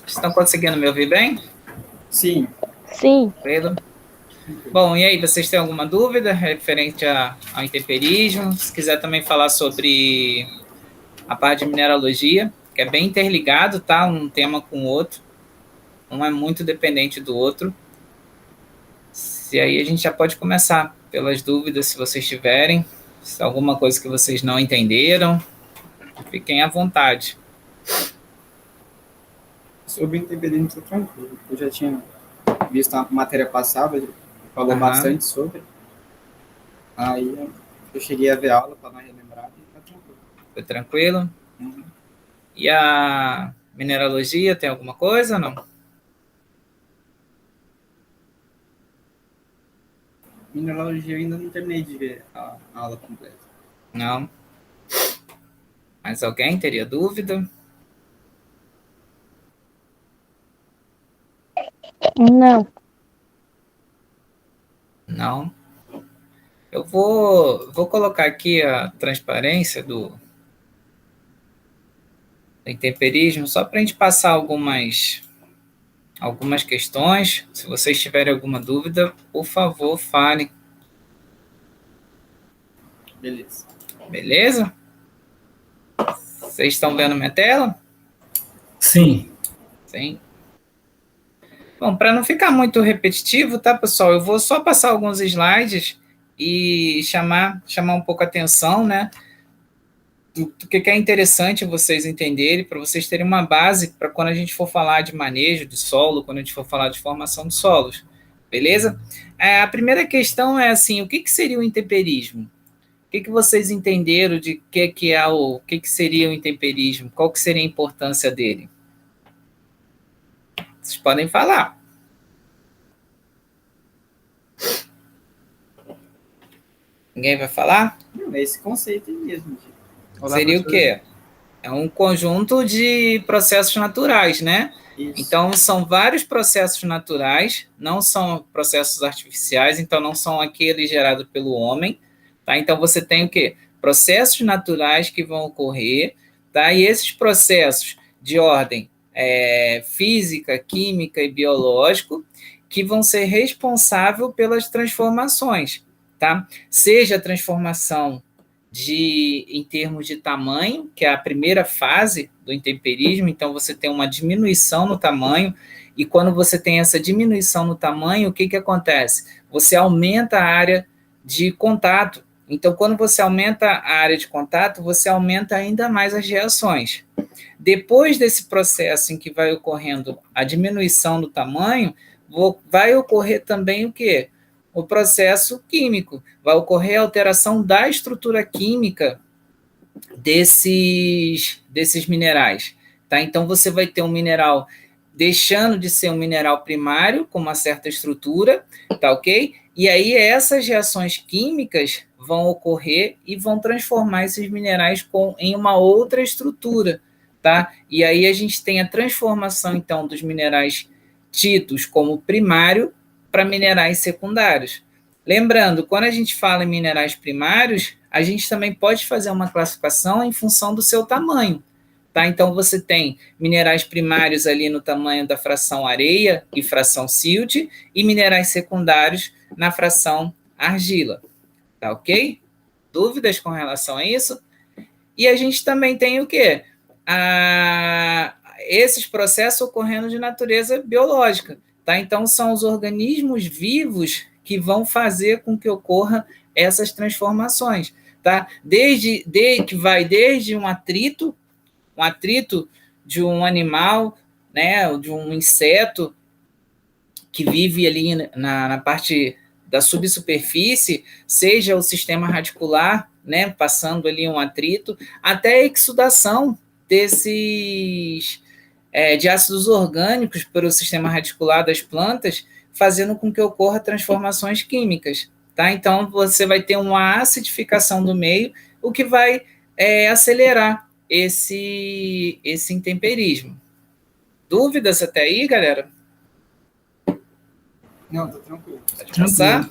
Estão conseguindo me ouvir bem? Sim. Sim. Pedro? Bom, e aí, vocês têm alguma dúvida referente ao intemperismo? Se quiser também falar sobre a parte de mineralogia, que é bem interligado, tá? Um tema com o outro. Um é muito dependente do outro. Se aí a gente já pode começar pelas dúvidas, se vocês tiverem. Se alguma coisa que vocês não entenderam, fiquem à vontade. Sobre o intemperismo, estou tranquilo. Eu já tinha visto a matéria passada, falou Aham. bastante sobre. Aí eu cheguei a ver a aula para não relembrar e tá tranquilo. Foi tranquilo? Uhum. E a mineralogia, tem alguma coisa ou não? Mineralogia eu ainda não terminei de ver a aula completa. Não. Mas alguém teria dúvida? Não. Não. Eu vou colocar aqui a transparência do intemperismo, só para a gente passar algumas questões. Se vocês tiverem alguma dúvida, por favor, falem. Beleza. Beleza? Vocês estão vendo minha tela? Sim. Sim. Bom, para não ficar muito repetitivo, tá, pessoal? Eu vou só passar alguns slides e chamar um pouco a atenção, né? Do que é interessante vocês entenderem, para vocês terem uma base para quando a gente for falar de manejo de solo, quando a gente for falar de formação de solos, beleza? A primeira questão é assim, o que seria o intemperismo? O que vocês entenderam de que é o que seria o intemperismo? Qual que seria a importância dele? Vocês podem falar. Ninguém vai falar? Não, é esse conceito aí mesmo. Olá, Seria o professor. quê? É um conjunto de processos naturais, né? Isso. Então, são vários processos naturais, não são processos artificiais, então não são aqueles gerados pelo homem, tá? Então, você tem o quê? Processos naturais que vão ocorrer, tá? E esses processos de ordem física, química e biológico que vão ser responsáveis pelas transformações, tá? Seja a transformação em termos de tamanho, que é a primeira fase do intemperismo, então você tem uma diminuição no tamanho, e quando você tem essa diminuição no tamanho, o que acontece? Você aumenta a área de contato. Então, quando você aumenta a área de contato, você aumenta ainda mais as reações. Depois desse processo em que vai ocorrendo a diminuição do tamanho, vai ocorrer também o quê? O processo químico. Vai ocorrer a alteração da estrutura química desses minerais. Tá? Então, você vai ter um mineral deixando de ser um mineral primário, com uma certa estrutura, tá ok? E aí, essas reações químicas vão ocorrer e vão transformar esses minerais em uma outra estrutura, tá? E aí a gente tem a transformação, então, dos minerais tidos como primário para minerais secundários. Lembrando, quando a gente fala em minerais primários, a gente também pode fazer uma classificação em função do seu tamanho. Tá? Então, você tem minerais primários ali no tamanho da fração areia e fração silt, e minerais secundários na fração argila. Tá ok? Dúvidas com relação a isso? E a gente também tem o quê? Esses processos ocorrendo de natureza biológica. Tá? Então, são os organismos vivos que vão fazer com que ocorra essas transformações. Tá? Que vai desde um atrito de um animal, né, de um inseto que vive ali na parte da subsuperfície, seja o sistema radicular, né, passando ali um atrito, até a exudação de ácidos orgânicos pelo sistema radicular das plantas, fazendo com que ocorra transformações químicas. Tá? Então, você vai ter uma acidificação do meio, o que vai acelerar esse intemperismo. Dúvidas até aí, galera? Não, tá tranquilo. Pode Tranquilo. passar?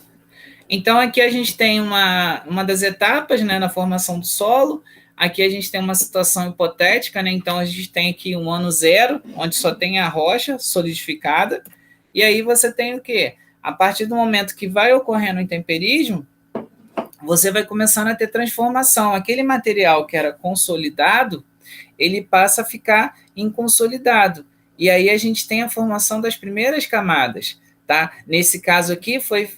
Então, aqui a gente tem uma das etapas, né, na formação do solo, Aqui a gente tem uma situação hipotética, né? Então a gente tem aqui um ano zero, onde só tem a rocha solidificada, e aí você tem o quê? A partir do momento que vai ocorrendo o intemperismo, você vai começando a ter transformação. Aquele material que era consolidado, ele passa a ficar inconsolidado. E aí a gente tem a formação das primeiras camadas, tá? Nesse caso aqui foi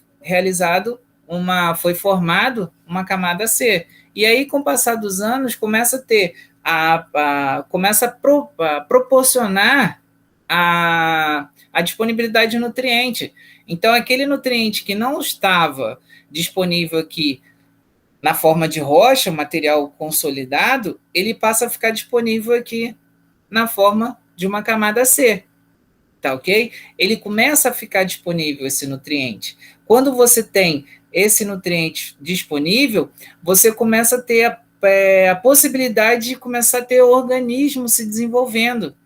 formado uma camada C. E aí, com o passar dos anos, começa a ter começa a proporcionar a disponibilidade de nutriente. Então, aquele nutriente que não estava disponível aqui na forma de rocha, material consolidado, ele passa a ficar disponível aqui na forma de uma camada C, tá ok? Ele começa a ficar disponível esse nutriente. Quando você tem esse nutriente disponível, você começa a ter a possibilidade de começar a ter organismo se desenvolvendo,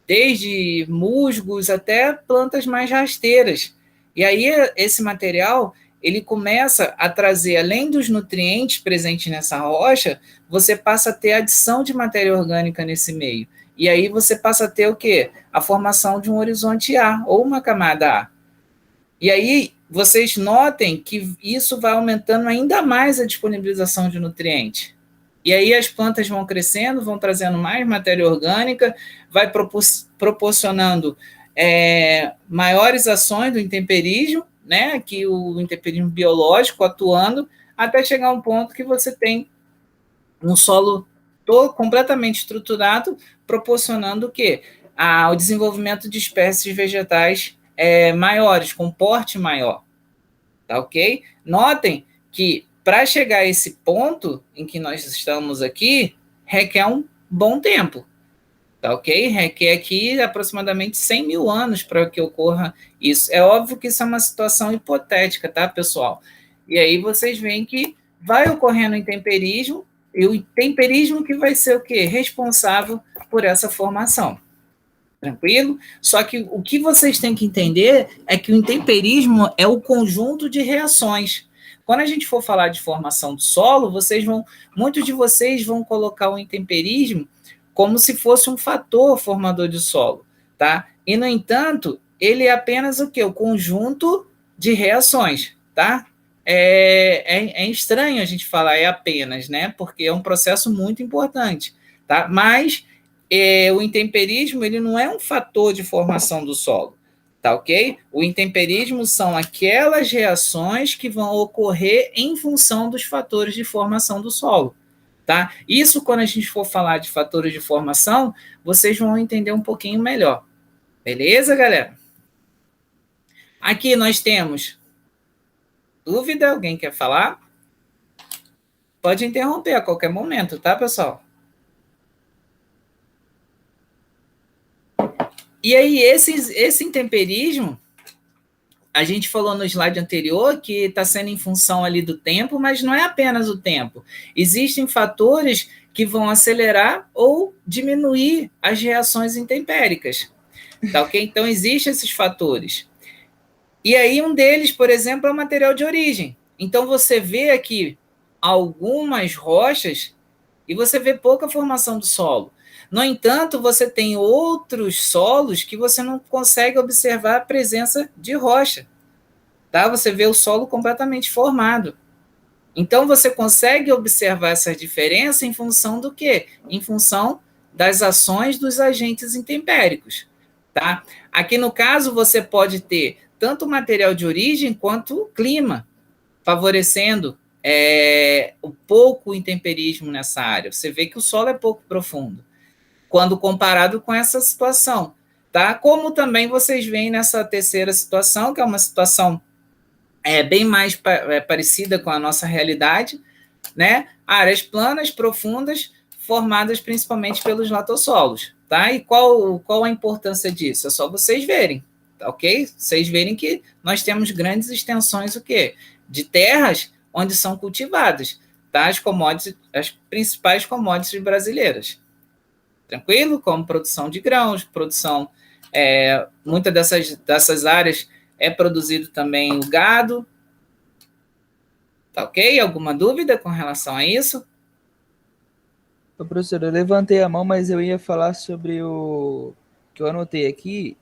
desde musgos até plantas mais rasteiras. E aí esse material ele começa a trazer, além dos nutrientes presentes nessa rocha, você passa a ter adição de matéria orgânica nesse meio. E aí você passa a ter o quê? A formação de um horizonte A, ou uma camada A. E aí vocês notem que isso vai aumentando ainda mais a disponibilização de nutrientes. E aí as plantas vão crescendo, vão trazendo mais matéria orgânica, vai proporcionando maiores ações do intemperismo, né, que o intemperismo biológico atuando, até chegar a um ponto que você tem um solo todo completamente estruturado, proporcionando o quê? O desenvolvimento de espécies vegetais maiores, com porte maior. Tá ok? Notem que para chegar a esse ponto em que nós estamos aqui, requer um bom tempo. Tá ok? Requer aqui aproximadamente 100 mil anos para que ocorra isso. É óbvio que isso é uma situação hipotética, tá, pessoal? E aí vocês veem que vai ocorrendo o intemperismo, e o intemperismo que vai ser o quê? Responsável por essa formação. Tranquilo? Só que o que vocês têm que entender é que o intemperismo é o conjunto de reações. Quando a gente for falar de formação do solo, muitos de vocês vão colocar o intemperismo como se fosse um fator formador de solo, tá? E, no entanto, ele é apenas o quê? O conjunto de reações, tá? É estranho a gente falar apenas, né? Porque é um processo muito importante, tá? Mas o intemperismo ele não é um fator de formação do solo, tá ok? O intemperismo são aquelas reações que vão ocorrer em função dos fatores de formação do solo. Tá? Isso, quando a gente for falar de fatores de formação, vocês vão entender um pouquinho melhor. Beleza, galera? Aqui nós temos dúvida? Alguém quer falar? Pode interromper a qualquer momento, tá, pessoal? E aí, esse intemperismo, a gente falou no slide anterior que está sendo em função ali do tempo, mas não é apenas o tempo. Existem fatores que vão acelerar ou diminuir as reações intempéricas. Tá ok? Então, existem esses fatores. E aí, um deles, por exemplo, é o material de origem. Então, você vê aqui algumas rochas e você vê pouca formação do solo. No entanto, você tem outros solos que você não consegue observar a presença de rocha. Tá? Você vê o solo completamente formado. Então, você consegue observar essa diferença em função do quê? Em função das ações dos agentes intempéricos. Tá? Aqui, no caso, você pode ter tanto o material de origem quanto o clima, favorecendo o pouco intemperismo nessa área. Você vê que o solo é pouco profundo, quando comparado com essa situação. Tá? Como também vocês veem nessa terceira situação, que é uma situação bem mais parecida com a nossa realidade, né? Áreas planas, profundas, formadas principalmente pelos latossolos. Tá? E qual a importância disso? É só vocês verem, tá, ok? Vocês verem que nós temos grandes extensões o quê? De terras onde são cultivadas, tá? As principais commodities brasileiras. Tranquilo? Como produção de grãos, produção... muitas dessas áreas é produzido também o gado. Tá ok? Alguma dúvida com relação a isso? Ô, professor, eu levantei a mão, mas eu ia falar sobre o que eu anotei aqui.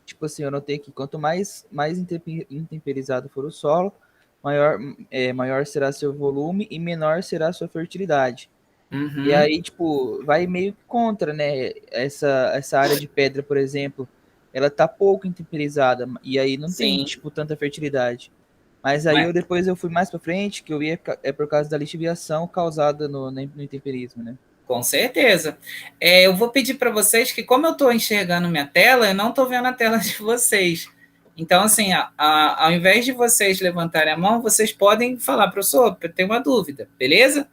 Tipo assim, eu anotei que quanto mais intemperizado for o solo, maior será seu volume e menor será sua fertilidade. E Uhum. aí, tipo, vai meio que contra, né? Essa área de pedra, por exemplo, ela tá pouco intemperizada e aí não tem, Sim, tipo, tanta fertilidade. Mas aí mas depois eu fui mais pra frente, que eu ia é por causa da lixiviação causada no intemperismo, né? com certeza. Eu vou pedir para vocês que, como eu estou enxergando minha tela, eu não estou vendo a tela de vocês. Então, assim, ao invés de vocês levantarem a mão, vocês podem falar, professor, eu tenho uma dúvida, beleza?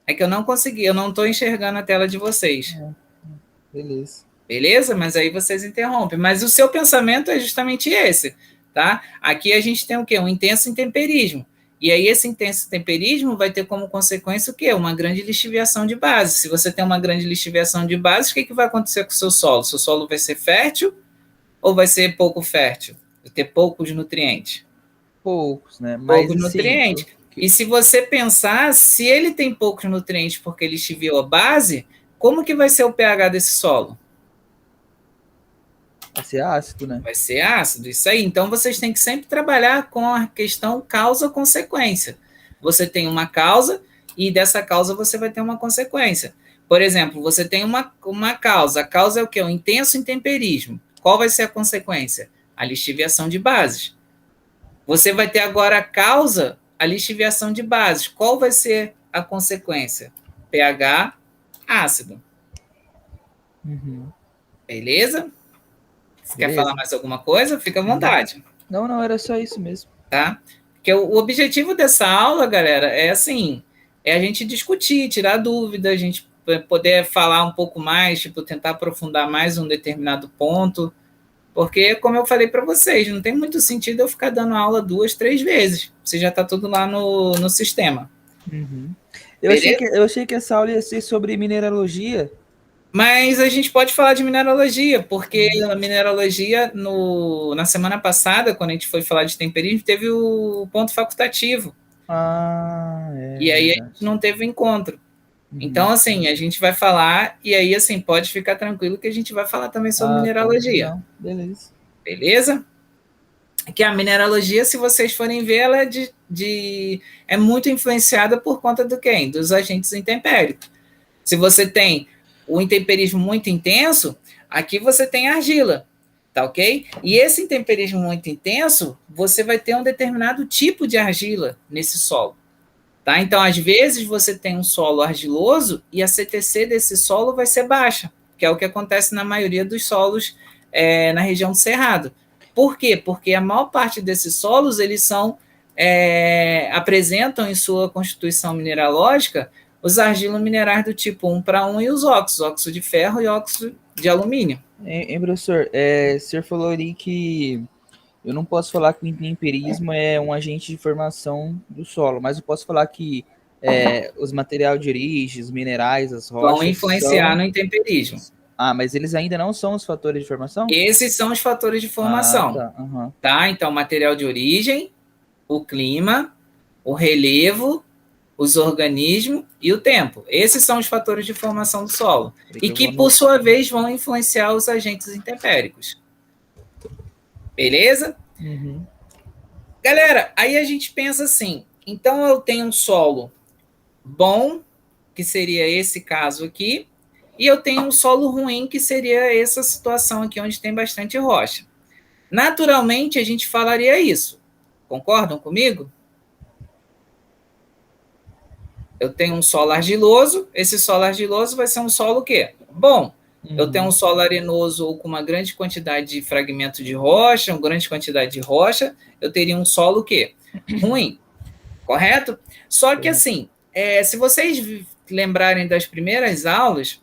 É que eu não consegui, eu não estou enxergando a tela de vocês. Beleza. Beleza? Mas aí vocês interrompem. Mas o seu pensamento é justamente esse, tá? Aqui a gente tem o quê? Um intenso intemperismo. E aí esse intenso temperismo vai ter como consequência o quê? Uma grande lixiviação de base. Se você tem uma grande lixiviação de base, o que vai acontecer com o seu solo? Seu solo vai ser fértil ou vai ser pouco fértil? Vai ter poucos nutrientes? Poucos, né? Mas Poucos assim, nutrientes. E se você pensar, se ele tem poucos nutrientes porque ele lixiviou a base, como que vai ser o pH desse solo? vai ser ácido, né? Vai ser ácido, isso aí. Então vocês têm que sempre trabalhar com a questão causa-consequência. Você tem uma causa e dessa causa você vai ter uma consequência. Por exemplo, você tem uma causa. A causa é o quê? O intenso intemperismo. Qual vai ser a consequência? A lixiviação de bases. Você vai ter agora a causa, a lixiviação de bases. Qual vai ser a consequência? pH ácido. Uhum. Beleza? Você quer falar Beleza. mais alguma coisa? Fica à vontade. Não, era só isso mesmo. Tá? Porque o objetivo dessa aula, galera, é assim, é a gente discutir, tirar dúvidas, a gente poder falar um pouco mais, tipo, tentar aprofundar mais um determinado ponto, porque, como eu falei para vocês, não tem muito sentido eu ficar dando aula 2, 3 vezes, você já está tudo lá no sistema. Uhum. Beleza? Eu achei que essa aula ia ser sobre mineralogia. Mas a gente pode falar de mineralogia, porque a mineralogia, na semana passada, quando a gente foi falar de temperismo, teve o ponto facultativo. E aí a Verdade. gente não teve o encontro. Uhum. Então, assim, a gente vai falar, e aí, assim, pode ficar tranquilo que a gente vai falar também sobre mineralogia. Tá. Não, beleza. Beleza? Que a mineralogia, se vocês forem ver, ela é muito influenciada por conta do quem? Dos agentes intempéricos. Se você tem o intemperismo muito intenso, aqui você tem argila, tá ok? E esse intemperismo muito intenso, você vai ter um determinado tipo de argila nesse solo. Tá? Então, às vezes, você tem um solo argiloso e a CTC desse solo vai ser baixa, que é o que acontece na maioria dos solos na região do Cerrado. Por quê? Porque a maior parte desses solos, eles apresentam em sua constituição mineralógica os argilominerais do tipo 1:1 e os óxidos, óxido de ferro e óxido de alumínio. Professor, o senhor falou ali que eu não posso falar que o intemperismo é um agente de formação do solo, mas eu posso falar que os materiais de origem, os minerais, as rochas... Vão influenciar no intemperismo. Mas eles ainda não são os fatores de formação? Esses são os fatores de formação. Tá. Uhum. Tá? Então, material de origem, o clima, o relevo, os organismos e o tempo. Esses são os fatores de formação do solo. E que, por sua vez, vão influenciar os agentes intempéricos. Beleza? Uhum. Galera, aí a gente pensa assim, então eu tenho um solo bom, que seria esse caso aqui, e eu tenho um solo ruim, que seria essa situação aqui, onde tem bastante rocha. Naturalmente, a gente falaria isso. Concordam comigo? Eu tenho um solo argiloso, esse solo argiloso vai ser um solo o quê? Bom. Eu tenho um solo arenoso ou com uma grande quantidade de fragmento de rocha, uma grande quantidade de rocha, eu teria um solo o quê? Ruim. Correto? Só que assim, se vocês lembrarem das primeiras aulas,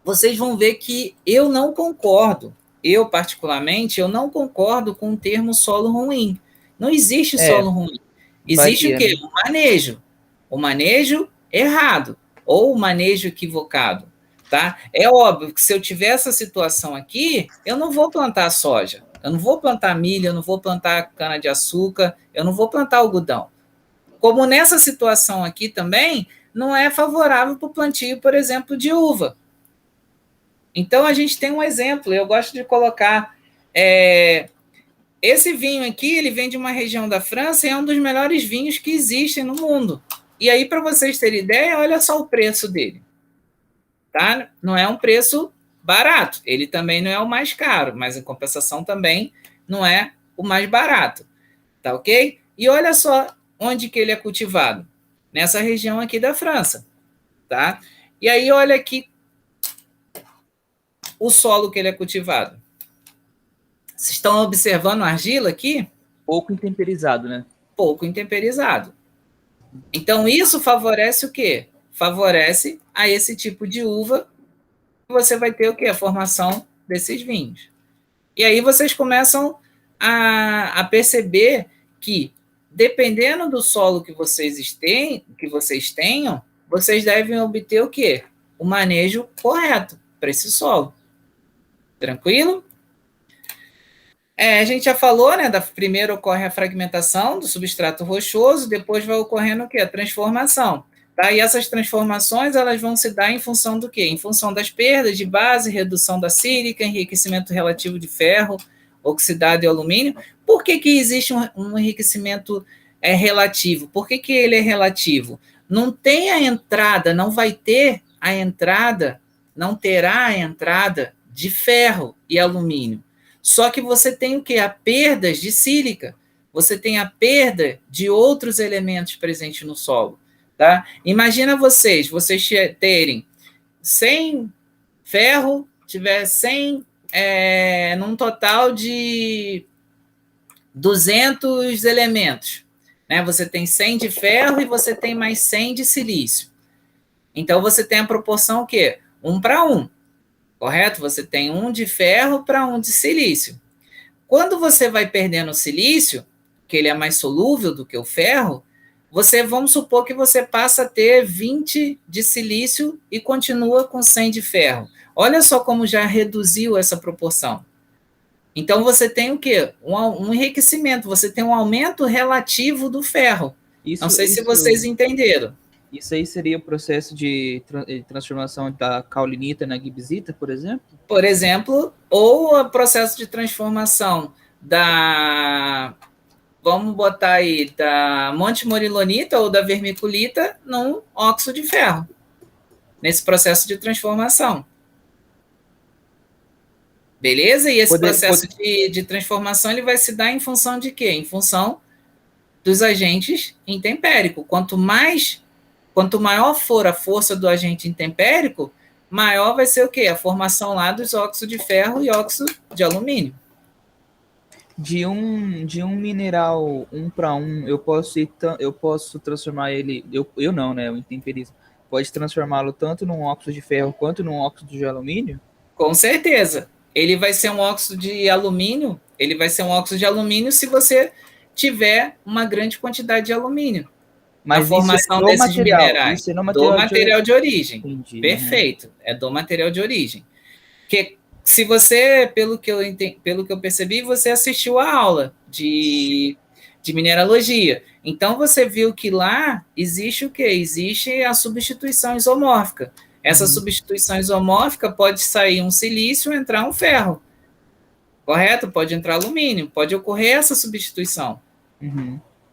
vocês vão ver que eu não concordo. Eu, particularmente, eu não concordo com o termo solo ruim. Não existe solo ruim. Existe o quê? O manejo. O manejo errado ou o manejo equivocado. Tá? É óbvio que se eu tiver essa situação aqui, eu não vou plantar soja, eu não vou plantar milho, eu não vou plantar cana-de-açúcar, eu não vou plantar algodão. Como nessa situação aqui também, não é favorável para o plantio, por exemplo, de uva. Então, a gente tem um exemplo, eu gosto de colocar... esse vinho aqui, ele vem de uma região da França e é um dos melhores vinhos que existem no mundo. E aí, para vocês terem ideia, olha só o preço dele. Tá? Não é um preço barato, ele também não é o mais caro, mas em compensação também não é o mais barato. Tá ok? E olha só onde que ele é cultivado. Nessa região aqui da França. Tá? E aí, olha aqui o solo que ele é cultivado. Vocês estão observando a argila aqui? Pouco intemperizado, né? Pouco intemperizado. Então, isso favorece o quê? Favorece a esse tipo de uva. Você vai ter o quê? A formação desses vinhos. E aí vocês começam a perceber que, dependendo do solo que vocês tenham, vocês devem obter o quê? O manejo correto para esse solo. Tranquilo? A gente já falou, né? Primeiro ocorre a fragmentação do substrato rochoso, depois vai ocorrendo o quê? A transformação. Tá? E essas transformações elas vão se dar em função do quê? Em função das perdas de base, redução da sílica, enriquecimento relativo de ferro, oxidado e alumínio. Por que existe um enriquecimento relativo? Por que ele é relativo? Não tem a entrada, não vai ter a entrada, não terá a entrada de ferro e alumínio. Só que você tem o quê? A perdas de sílica. Você tem a perda de outros elementos presentes no solo. Tá? Imagina vocês terem 100 ferro, tiver 100 num total de 200 elementos. Né? Você tem 100 de ferro e você tem mais 100 de silício. Então, você tem a proporção o quê? 1 para 1. Correto? Você tem 1 de ferro para 1 de silício. Quando você vai perdendo o silício, que ele é mais solúvel do que o ferro, vamos supor que você passa a ter 20 de silício e continua com 100 de ferro. Olha só como já reduziu essa proporção. Então, você tem o quê? Um enriquecimento, você tem um aumento relativo do ferro. Não sei se vocês entenderam. Isso aí seria o processo de transformação da caulinita na gibsita, por exemplo? Por exemplo, ou o processo de transformação vamos botar aí, da montimorilonita ou da vermiculita num óxido de ferro, nesse processo de transformação. Beleza? E esse processo de transformação ele vai se dar em função de quê? Em função dos agentes intempéricos. Quanto maior for a força do agente intempérico, maior vai ser o quê? A formação lá dos óxidos de ferro e óxido de alumínio. De um mineral 1 para 1, eu posso transformar ele... Eu não, né? O intemperismo. Pode transformá-lo tanto num óxido de ferro quanto num óxido de alumínio? Com certeza. Ele vai ser um óxido de alumínio. Ele vai ser um óxido de alumínio se você tiver uma grande quantidade de alumínio. Mas a formação desses minerais. Do material de origem. Entendi, perfeito. Né? É do material de origem. Que se você, pelo que eu percebi, você assistiu a aula de mineralogia. Então, você viu que lá existe o quê? Existe a substituição isomórfica. Essa substituição isomórfica pode sair um silício e entrar um ferro. Correto? Pode entrar alumínio. Pode ocorrer essa substituição.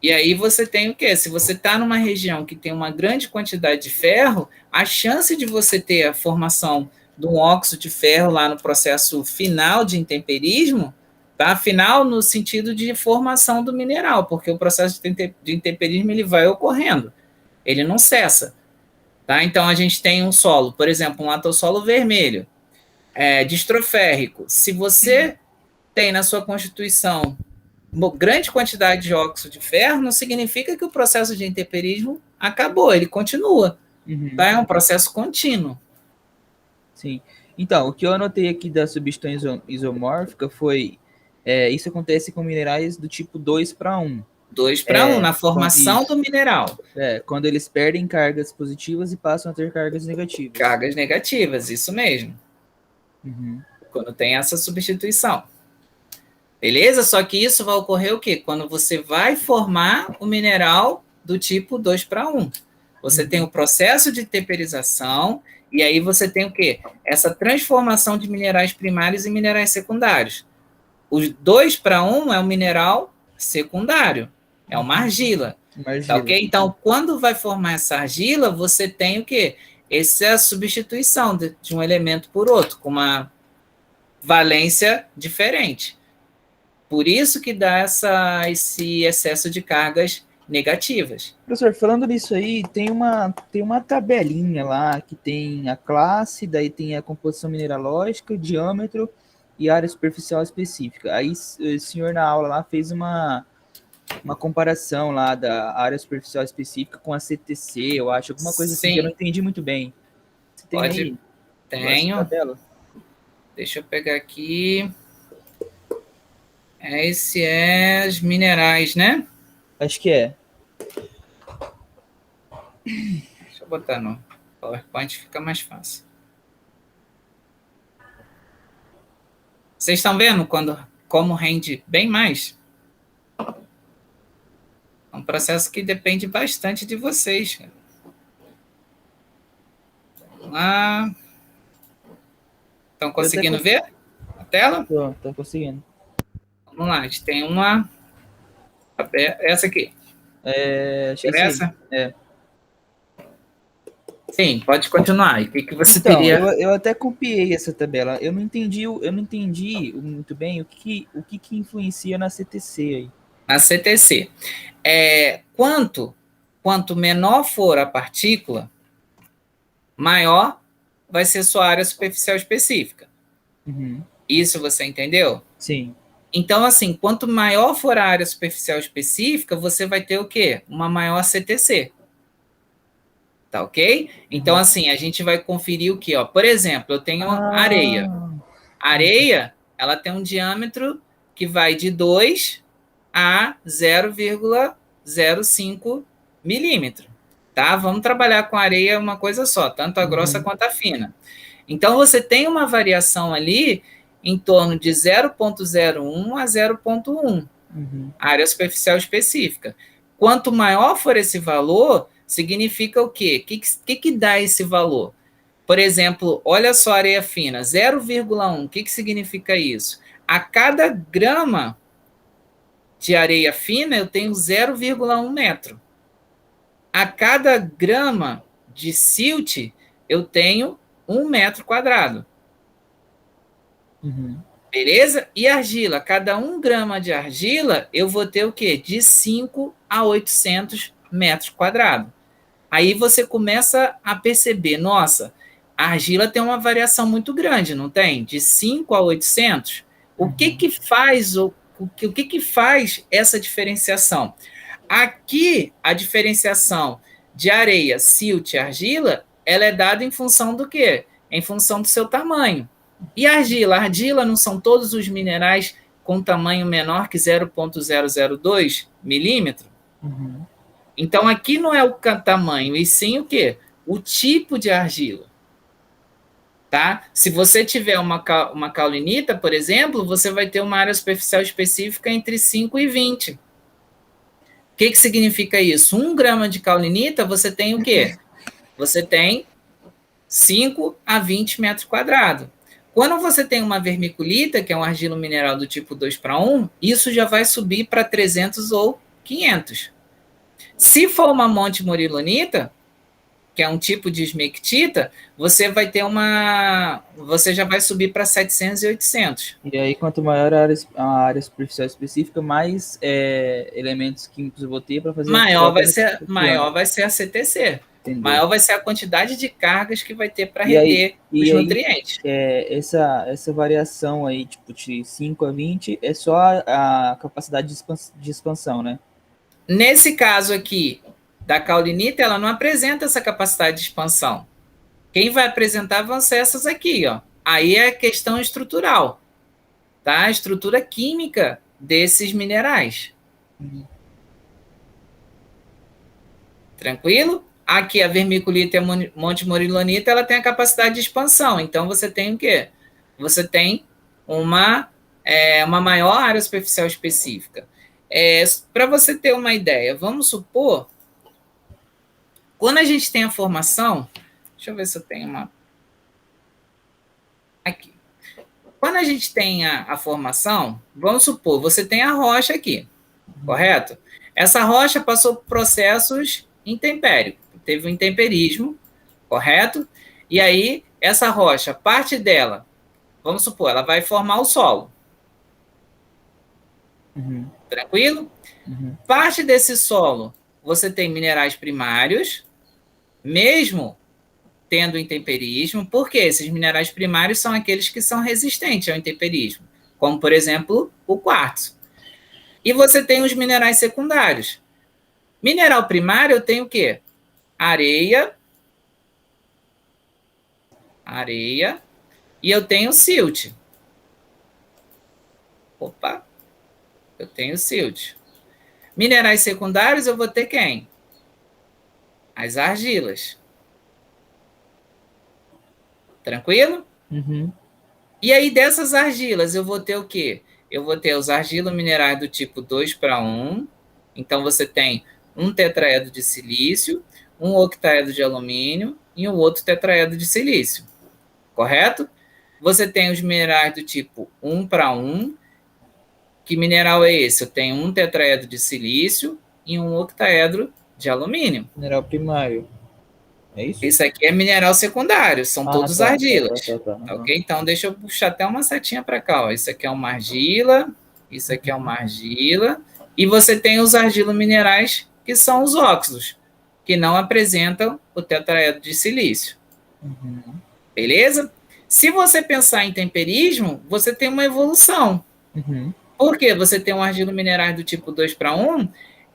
E aí você tem o quê? Se você está numa região que tem uma grande quantidade de ferro, a chance de você ter a formação de um óxido de ferro lá no processo final de intemperismo, tá? Final no sentido de formação do mineral, porque o processo de intemperismo ele vai ocorrendo, ele não cessa. Tá? Então, a gente tem um solo, por exemplo, um latossolo vermelho, distroférrico. Se você tem na sua constituição uma grande quantidade de óxido de ferro, não significa que o processo de intemperismo acabou, ele continua. Tá? É um processo contínuo. Sim. Então, o que eu anotei aqui da substituição isomórfica foi isso acontece com minerais do tipo 2 para 1. 2 para 1, na formação do mineral. Quando eles perdem cargas positivas e passam a ter cargas negativas. Cargas negativas, isso mesmo. Quando tem essa substituição. Beleza? Só que isso vai ocorrer o quê? Quando você vai formar o mineral do tipo 2 para 1. Você tem o processo de temperização, e aí você tem o quê? Essa transformação de minerais primários em minerais secundários. Os 2:1 é um mineral secundário, é uma argila. Tá, ok? Então, quando vai formar essa argila, você tem o quê? Essa é a substituição de um elemento por outro, com uma valência diferente. Por isso que dá esse excesso de cargas negativas. Professor, falando nisso aí, tem uma tabelinha lá que tem a classe, daí tem a composição mineralógica, o diâmetro e área superficial específica. Aí o senhor na aula lá fez uma comparação lá da área superficial específica com a CTC, eu acho, alguma coisa assim que eu não entendi muito bem. Você tem aí? Tenho. Tabela? Deixa eu pegar aqui. Esse é os minerais, né? Acho que é. Deixa eu botar no PowerPoint, fica mais fácil. Vocês estão vendo como rende bem mais? É um processo que depende bastante de vocês. Vamos lá. Estão conseguindo ver a tela? Tô conseguindo. Vamos lá, a gente tem uma... Essa aqui. Acho que essa? É. Sim, pode continuar. E o que você então, teria... eu até copiei essa tabela. Eu não entendi muito bem o que influencia na CTC aí. Na CTC. Quanto menor for a partícula, maior vai ser sua área superficial específica. Uhum. Isso você entendeu? Sim. Então, assim, quanto maior for a área superficial específica, você vai ter o quê? Uma maior CTC. Tá ok? Então, assim, a gente vai conferir o quê? Ó, por exemplo, eu tenho areia. A areia, ela tem um diâmetro que vai de 2 a 0,05 milímetro. Tá? Vamos trabalhar com areia uma coisa só, tanto a grossa quanto a fina. Então, você tem uma variação ali em torno de 0,01 a 0,1, área superficial específica. Quanto maior for esse valor, significa o quê? O que dá esse valor? Por exemplo, olha só a areia fina, 0,1. O que significa isso? A cada grama de areia fina, eu tenho 0,1 metro. A cada grama de silt, eu tenho 1 metro quadrado. Beleza? E argila, cada 1 grama de argila, eu vou ter o quê? De 5 a 800 metros quadrados. Aí você começa a perceber, nossa, a argila tem uma variação muito grande, não tem? De 5 a 800. O que faz essa diferenciação? Aqui, a diferenciação de areia, silt e argila, ela é dada em função do quê? Em função do seu tamanho. E a argila? A argila não são todos os minerais com tamanho menor que 0,002 milímetro? Então, aqui não é o tamanho, e sim o quê? O tipo de argila. Tá? Se você tiver uma caulinita, por exemplo, você vai ter uma área superficial específica entre 5 e 20. O que significa isso? 1 grama de caulinita, você tem o quê? Você tem 5 a 20 metros quadrados. Quando você tem uma vermiculita, que é um argilo mineral do tipo 2:1, isso já vai subir para 300 ou 500. Se for uma monte-morilonita, que é um tipo de esmectita, você vai ter você já vai subir para 700 e 800. E aí, quanto maior a área superficial específica, mais elementos químicos eu vou ter para fazer... Maior vai ser a CTC. Entendi. Maior vai ser a quantidade de cargas que vai ter para reter os nutrientes. Essa variação aí, tipo, de 5 a 20, é só a capacidade de expansão, né? Nesse caso aqui, da caulinita, ela não apresenta essa capacidade de expansão. Quem vai apresentar vão ser essas aqui, ó. Aí é questão estrutural, tá? A estrutura química desses minerais. Tranquilo? Aqui a vermiculita e a monte-morilonita, ela tem a capacidade de expansão. Então, você tem o quê? Você tem uma maior área superficial específica. Para você ter uma ideia, vamos supor Quando a gente tem a formação, deixa eu ver se eu tenho uma... Aqui. Quando a gente tem a formação, vamos supor, você tem a rocha aqui, correto? Essa rocha passou por processos intempéricos, teve um intemperismo, correto? E aí, essa rocha, parte dela, vamos supor, ela vai formar o solo. Tranquilo? Parte desse solo, você tem minerais primários, mesmo tendo intemperismo, porque esses minerais primários são aqueles que são resistentes ao intemperismo, como, por exemplo, o quartzo. E você tem os minerais secundários. Mineral primário, eu tenho o quê? Areia, e eu tenho silt. Opa, eu tenho silt. Minerais secundários, eu vou ter quem? As argilas. Tranquilo? E aí, dessas argilas, eu vou ter o quê? Eu vou ter os argilos minerais do tipo 2:1. Então, você tem um tetraedro de silício, um octaedro de alumínio e um outro tetraedro de silício. Correto? Você tem os minerais do tipo 1:1. Que mineral é esse? Eu tenho um tetraedro de silício e um octaedro de alumínio. Mineral primário. É isso? Isso aqui é mineral secundário, são todos argilas. Tá. Ok? Então, deixa eu puxar até uma setinha para cá. Ó. Isso aqui é uma argila, isso aqui é uma argila. E você tem os argilos minerais, que são os óxidos, que não apresentam o tetraedro de silício. Beleza? Se você pensar em temperismo, você tem uma evolução. Por quê? Você tem um argilo mineral do tipo 2:1.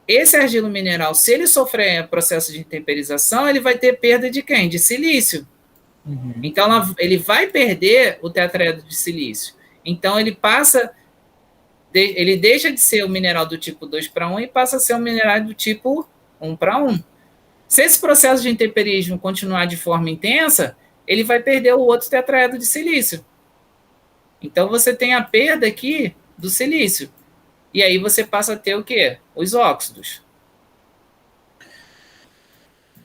Esse argilo mineral, se ele sofrer processo de temperização, ele vai ter perda de quem? De silício. Então, ele vai perder o tetraedro de silício. Então, ele deixa de ser o mineral do tipo 2:1 e passa a ser um mineral do tipo 1:1. Se esse processo de intemperismo continuar de forma intensa, ele vai perder o outro tetraedro de silício. Então, você tem a perda aqui do silício. E aí você passa a ter o quê? Os óxidos.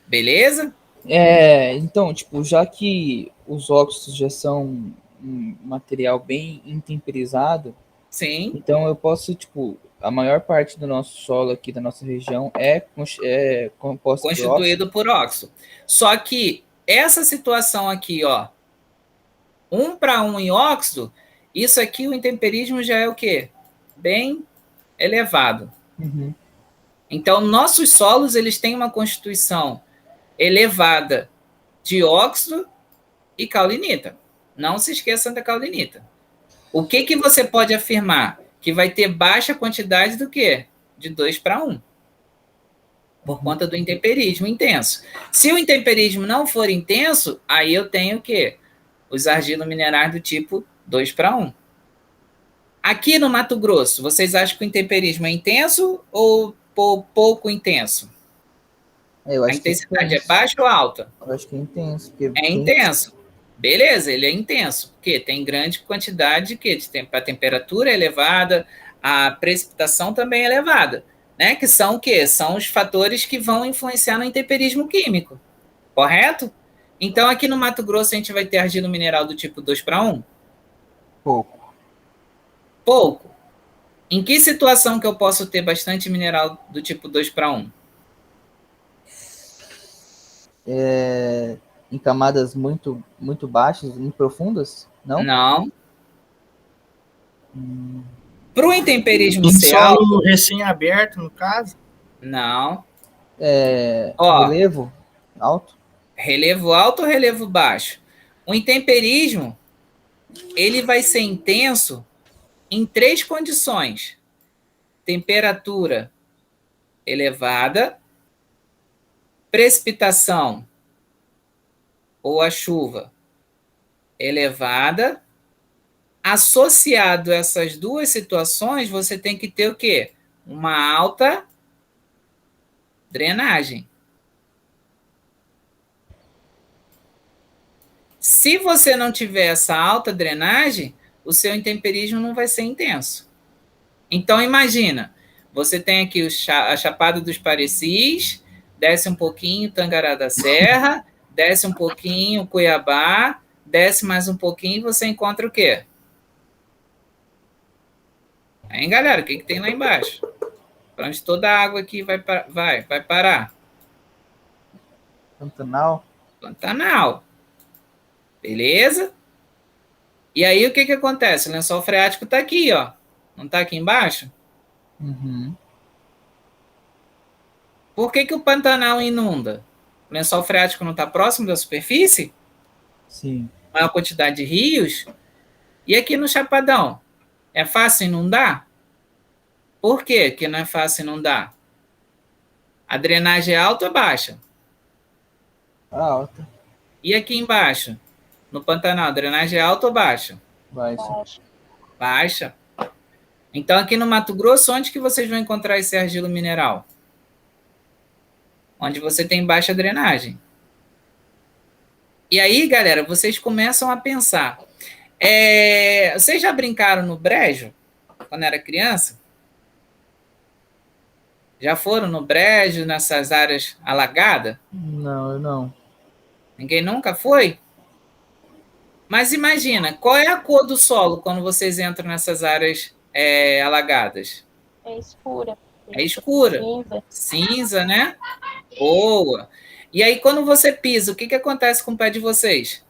Beleza? Então, tipo, já que os óxidos já são um material bem intemperizado, Sim. então eu posso, tipo, a maior parte do nosso solo aqui, da nossa região, é composto constituído por óxido. Só que essa situação aqui, ó, 1:1 em óxido, isso aqui, o intemperismo já é o quê? Bem elevado. Então, nossos solos, eles têm uma constituição elevada de óxido e caulinita. Não se esqueçam da caulinita. O que você pode afirmar? Que vai ter baixa quantidade do quê? De 2:1. Por conta do intemperismo intenso. Se o intemperismo não for intenso, aí eu tenho o quê? Os argilos minerais do tipo 2:1. Aqui no Mato Grosso, vocês acham que o intemperismo é intenso ou pouco intenso? A intensidade é baixa ou alta? Eu acho que é intenso. É intenso. Beleza, ele é intenso. Porque tem grande quantidade a temperatura é elevada, a precipitação também é elevada. Né? Que são o quê? São os fatores que vão influenciar no intemperismo químico. Correto? Então, aqui no Mato Grosso, a gente vai ter argilo mineral do tipo 2:1? Pouco. Em que situação que eu posso ter bastante mineral do tipo 2:1? Em camadas muito, muito baixas, muito profundas? Não? Não. Para o intemperismo Em ser solo alto... recém-aberto, no caso? Não. Relevo alto? Relevo alto ou relevo baixo? O intemperismo, ele vai ser intenso em 3 condições. Temperatura elevada, precipitação ou a chuva elevada. Associado a essas duas situações, você tem que ter o quê? Uma alta drenagem. Se você não tiver essa alta drenagem, o seu intemperismo não vai ser intenso. Então, imagina, você tem aqui a Chapada dos Parecis, desce um pouquinho Tangará da Serra, desce um pouquinho Cuiabá, desce mais um pouquinho e você encontra o quê? Aí, galera, o que tem lá embaixo? Para onde toda a água aqui vai parar? Pantanal. Pantanal. Beleza? E aí, o que acontece? O lençol freático está aqui, ó. Não está aqui embaixo? Uhum. Por que o Pantanal inunda? O lençol freático não está próximo da superfície? Sim. Maior quantidade de rios? E aqui no Chapadão? É fácil inundar? Por que não é fácil inundar? A drenagem é alta ou baixa? Alta. E aqui embaixo? No Pantanal, a drenagem é alta ou baixa? Baixa. Baixa. Então, aqui no Mato Grosso, onde que vocês vão encontrar esse argilo mineral? Onde você tem baixa drenagem. E aí, galera, vocês começam a pensar. Vocês já brincaram no brejo? Quando era criança? Já foram no brejo, nessas áreas alagadas? Não, eu não. Ninguém nunca foi? Mas imagina, qual é a cor do solo quando vocês entram nessas áreas alagadas? É escura. É escura. Cinza. Cinza, né? Boa. E aí, quando você pisa, o que acontece com o pé de vocês?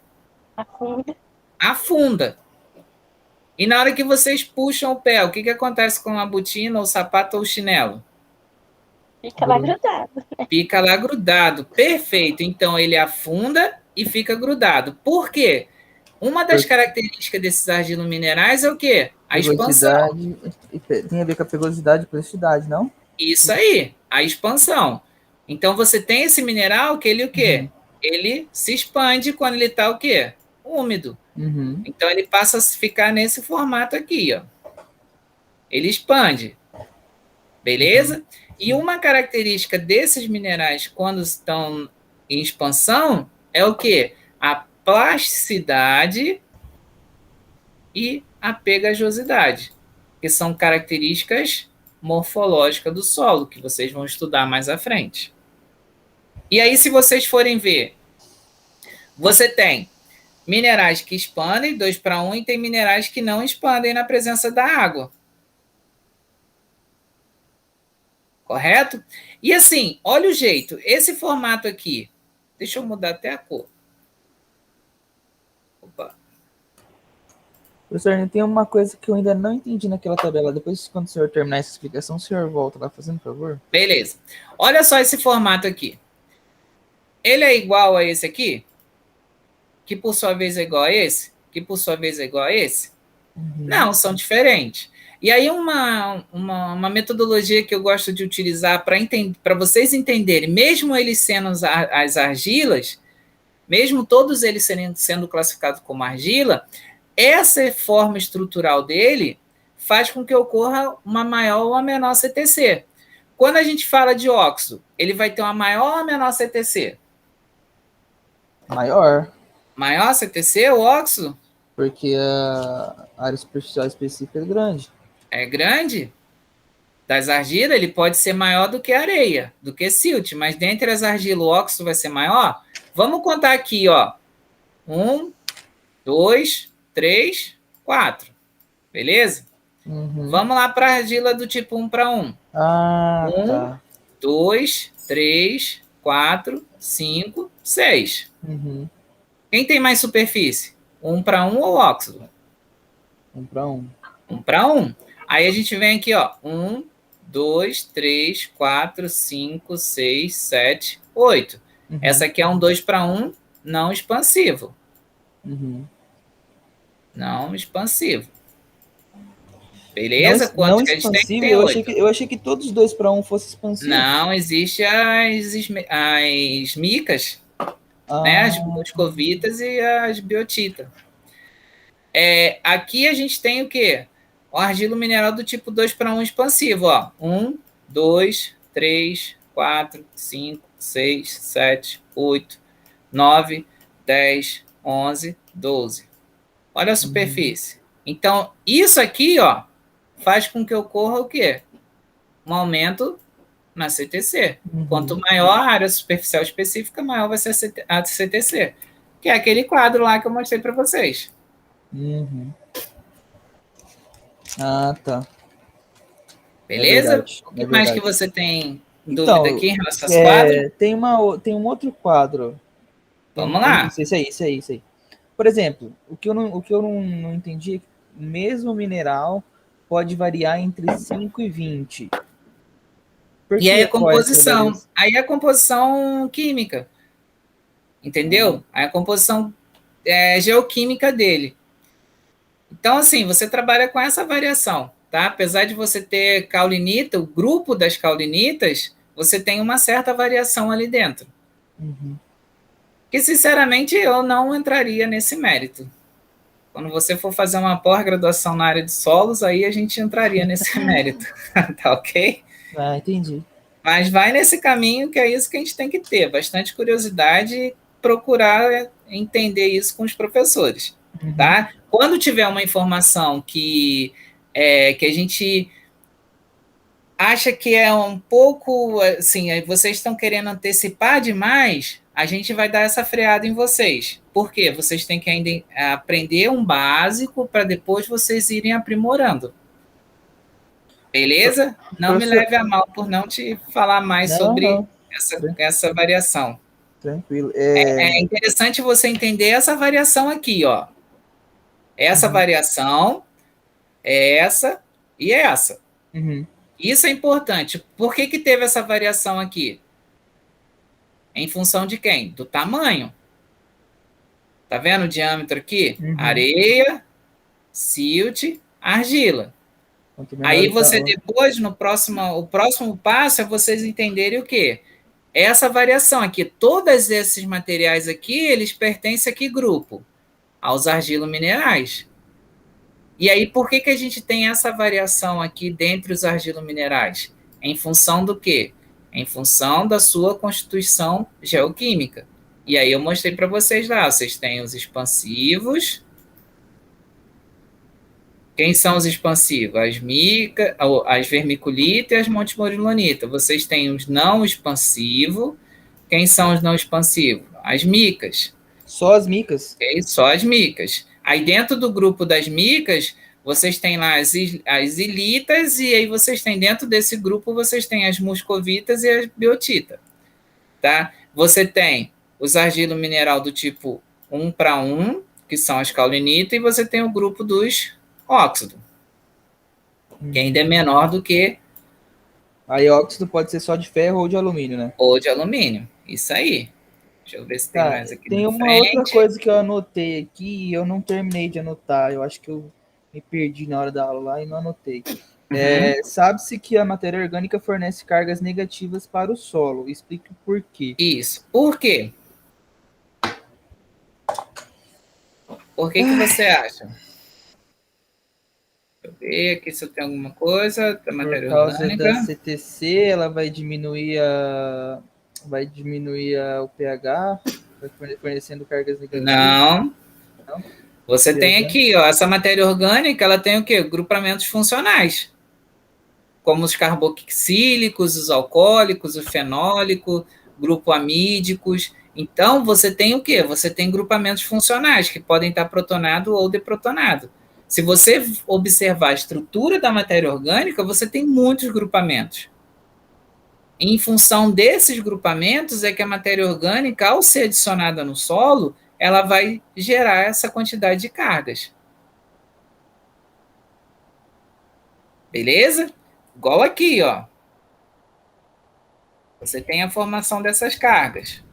Afunda. Afunda. E na hora que vocês puxam o pé, o que acontece com a botina, o sapato ou o chinelo? Fica lá grudado. Fica lá grudado. Perfeito. Então, ele afunda e fica grudado. Por quê? Uma das características desses argilos minerais é o quê? A expansão. Tem a ver com a pegosidade e plasticidade, não? Isso aí, a expansão. Então, você tem esse mineral que ele o quê? Uhum. Ele se expande quando ele está o quê? Úmido. Uhum. Então, ele passa a ficar nesse formato aqui, ó. Ele expande. Beleza? E uma característica desses minerais, quando estão em expansão, é o quê? A plasticidade e a pegajosidade, que são características morfológicas do solo, que vocês vão estudar mais à frente. E aí, se vocês forem ver, você tem minerais que expandem 2:1 e tem minerais que não expandem na presença da água. Correto? E assim, olha o jeito, esse formato aqui, deixa eu mudar até a cor. Opa. Professor, tem uma coisa que eu ainda não entendi naquela tabela. Depois, quando o senhor terminar essa explicação, o senhor volta lá fazendo, por favor? Beleza. Olha só esse formato aqui. Ele é igual a esse aqui? Que por sua vez é igual a esse? Que por sua vez é igual a esse? Uhum. Não, são diferentes. E aí uma metodologia que eu gosto de utilizar para vocês entenderem, mesmo eles sendo as argilas, mesmo todos eles sendo classificados como argila, essa forma estrutural dele faz com que ocorra uma maior ou uma menor CTC. Quando a gente fala de óxido, ele vai ter uma maior ou menor CTC? Maior. Maior CTC, o óxido? Porque a área superficial específica é grande. É grande? Das argilas, ele pode ser maior do que areia, do que silt, mas dentre as argilas, o óxido vai ser maior? Vamos contar aqui, ó. 1, 2, 3, 4. Beleza? Uhum. Vamos lá para a argila do tipo 1:1. Ah, 1, tá. 2, 3, 4, 5, 6. Uhum. Quem tem mais superfície? 1:1 ou óxido? 1:1. 1:1. Aí a gente vem aqui, ó. 1, 2, 3, 4, 5, 6, 7, 8. Uhum. Essa aqui é um 2:1 não expansivo. Uhum. Não expansivo. Beleza? Não Quantos que a gente tem? Tem 8. Eu achei que todos os 2:1 fossem expansivos. Não, existe as micas, né? As moscovitas e as biotitas. Aqui a gente tem o quê? O argilo mineral do tipo 2:1 expansivo, ó. 1, 2, 3, 4, 5, 6, 7, 8, 9, 10, 11, 12. Olha a superfície. Então, isso aqui, ó, faz com que ocorra o quê? Um aumento na CTC. Uhum. Quanto maior a área superficial específica, maior vai ser a CTC, que é aquele quadro lá que eu mostrei para vocês. Uhum. Ah, tá. Beleza? verdade, O que é mais que verdade. você tem Então, dúvida aqui em relação a esse quadro? tem um outro quadro. Vamos lá. Isso aí. Por exemplo, o que eu não entendi é que o mesmo mineral pode variar entre 5 e 20. Por E aí que a qual é essa composição? variação? Aí a composição química. Entendeu? Aí a composição geoquímica dele. Então, assim, você trabalha com essa variação, tá? Apesar de você ter caulinita, o grupo das caulinitas, você tem uma certa variação ali dentro. Uhum. Que, sinceramente, eu não entraria nesse mérito. Quando você for fazer uma pós-graduação na área de solos, aí a gente entraria nesse mérito, tá ok? Ah, entendi. Mas vai nesse caminho, que é isso que a gente tem que ter, bastante curiosidade e procurar entender isso com os professores, tá? Quando tiver uma informação que a gente acha que é um pouco, assim, vocês estão querendo antecipar demais, a gente vai dar essa freada em vocês. Por quê? Vocês têm que ainda aprender um básico para depois vocês irem aprimorando. Beleza? Não me leve a mal por não te falar mais sobre essa variação. Tranquilo. É interessante você entender essa variação aqui, ó. Essa variação é essa e essa. Uhum. Isso é importante. Por que teve essa variação aqui? Em função de quem? Do tamanho. Tá vendo o diâmetro aqui? Uhum. Areia, silt, argila. Aí você depois, o próximo passo é vocês entenderem o quê? Essa variação aqui, todos esses materiais aqui, eles pertencem a que grupo? Aos argilominerais. E aí, por que a gente tem essa variação aqui dentre os argilominerais? Em função do quê? Em função da sua constituição geoquímica. E aí eu mostrei para vocês lá, vocês têm os expansivos. Quem são os expansivos? As vermiculita e as montemorillonita. Vocês têm os não expansivos. Quem são os não expansivos? As micas. Só as micas? Só as micas. Aí dentro do grupo das micas, vocês têm lá as ilitas, e aí vocês têm dentro desse grupo, vocês têm as muscovitas e as biotita. Tá? Você tem os argilo mineral do tipo 1:1, que são as caulinitas, e você tem o grupo dos óxido, que ainda é menor do que... Aí óxido pode ser só de ferro ou de alumínio, né? Ou de alumínio, isso aí. Deixa eu ver se tem mais aqui tem na uma frente. outra coisa que eu anotei aqui e eu não terminei de anotar. Eu acho que eu me perdi na hora da aula lá e não anotei. Sabe-se que a matéria orgânica fornece cargas negativas para o solo. Explique por quê. Isso. Por quê? Por que você acha? Deixa eu ver aqui se eu tenho alguma coisa da matéria orgânica. Por causa da CTC, ela vai diminuir o pH, vai fornecendo cargas negativas. Não. Você tem aqui, ó, essa matéria orgânica, ela tem o quê? Grupamentos funcionais, como os carboxílicos, os alcoólicos, o fenólico, grupo amídicos. Então, você tem o quê? Você tem grupamentos funcionais, que podem estar protonado ou deprotonado. Se você observar a estrutura da matéria orgânica, você tem muitos grupamentos. Em função desses grupamentos é que a matéria orgânica, ao ser adicionada no solo, ela vai gerar essa quantidade de cargas. Beleza? Igual aqui, ó. Você tem a formação dessas cargas.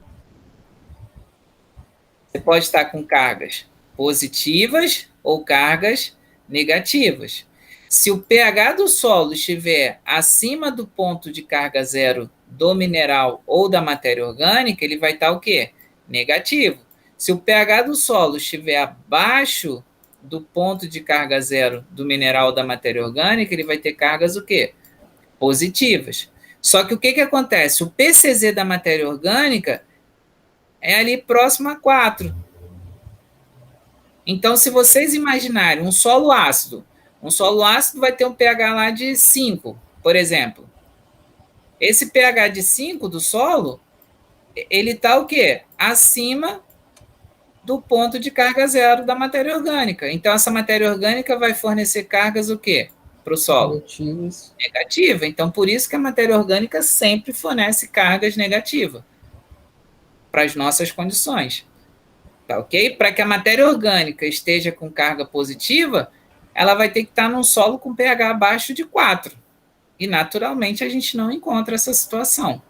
Você pode estar com cargas positivas ou cargas negativas. Se o pH do solo estiver acima do ponto de carga zero do mineral ou da matéria orgânica, ele vai estar o quê? Negativo. Se o pH do solo estiver abaixo do ponto de carga zero do mineral ou da matéria orgânica, ele vai ter cargas o quê? Positivas. Só que o que acontece? O PCZ da matéria orgânica é ali próximo a 4. Então, se vocês imaginarem um solo ácido vai ter um pH lá de 5, por exemplo. Esse pH de 5 do solo, ele está o quê? Acima do ponto de carga zero da matéria orgânica. Então, essa matéria orgânica vai fornecer cargas o quê? Para o solo? Negativas. Negativa. Então, por isso que a matéria orgânica sempre fornece cargas negativas para as nossas condições. Tá ok? Para que a matéria orgânica esteja com carga positiva, ela vai ter que estar num solo com pH abaixo de 4. E, naturalmente, a gente não encontra essa situação.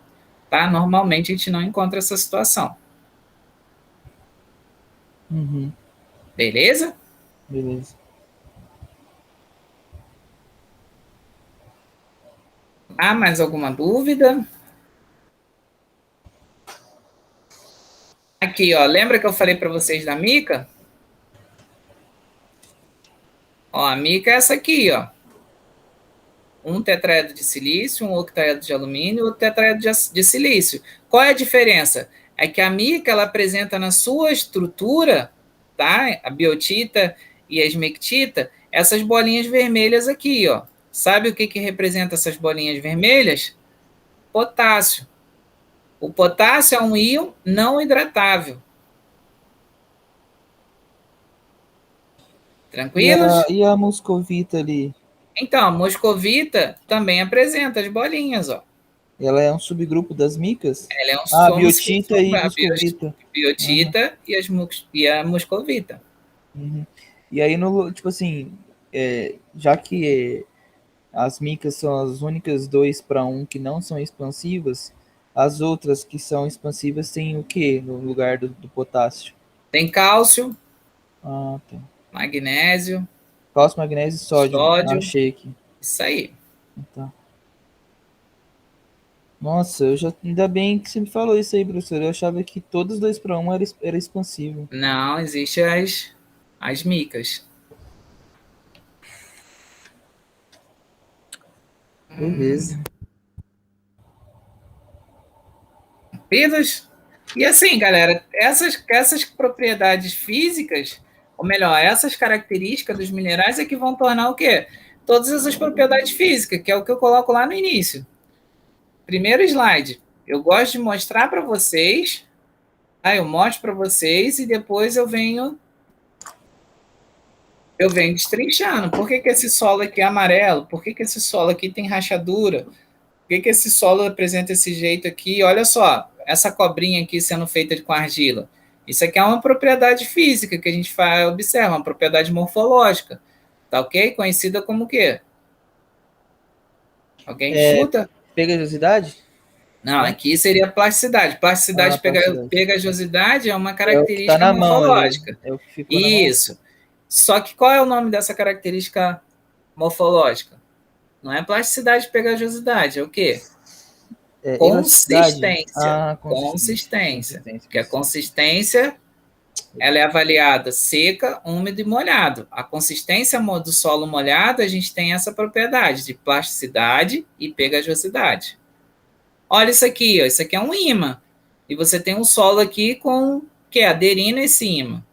Tá? Normalmente, a gente não encontra essa situação. Uhum. Beleza? Beleza. Há mais alguma dúvida? Aqui, ó, lembra que eu falei para vocês da mica? Ó, a mica é essa aqui, ó. Um tetraedro de silício, um octaedro de alumínio e outro tetraedro de silício. Qual é a diferença? É que a mica, ela apresenta na sua estrutura, tá? A biotita e a esmectita, essas bolinhas vermelhas aqui, ó. Sabe o que representa essas bolinhas vermelhas? Potássio. O potássio é um íon não hidratável. Tranquilos? E a moscovita ali? Então, a moscovita também apresenta as bolinhas, ó. Ela é um subgrupo das micas? Ela é um biotita e moscovita. Biotita e a moscovita. Uhum. E aí, tipo assim, já que as micas são as únicas 2:1 que não são expansivas, as outras que são expansivas têm o que no lugar do potássio? Tem cálcio, Ah, tá. magnésio, Cálcio, magnésio e sódio. Achei aqui. Isso aí. Tá. Nossa, ainda bem que você me falou isso aí, professor. Eu achava que todos 2:1 era expansivo. Não, existem as micas. Beleza. Pidos? E assim, galera, essas propriedades físicas, ou melhor, essas características dos minerais é que vão tornar o quê? Todas essas propriedades físicas, que é o que eu coloco lá no início. Primeiro slide. Eu gosto de mostrar para vocês, eu mostro para vocês e depois eu venho destrinchando. Por que esse solo aqui é amarelo? Por que esse solo aqui tem rachadura? Por que esse solo apresenta esse jeito aqui? Olha só, essa cobrinha aqui sendo feita com argila. Isso aqui é uma propriedade física que a gente observa, uma propriedade morfológica. Tá ok? Conhecida como o quê? Alguém chuta? Pegajosidade? Não, aqui seria plasticidade. Plasticidade, pegajosidade é uma característica tá morfológica. Mão, Isso. Só que qual é o nome dessa característica morfológica? Não é plasticidade e pegajosidade, é o quê? Consistência. Consistência. Porque a consistência ela é avaliada seca, úmido e molhado. A consistência do solo molhado, a gente tem essa propriedade de plasticidade e pegajosidade. Olha isso aqui, ó. Isso aqui é um ímã. E você tem um solo aqui aderindo a esse ímã.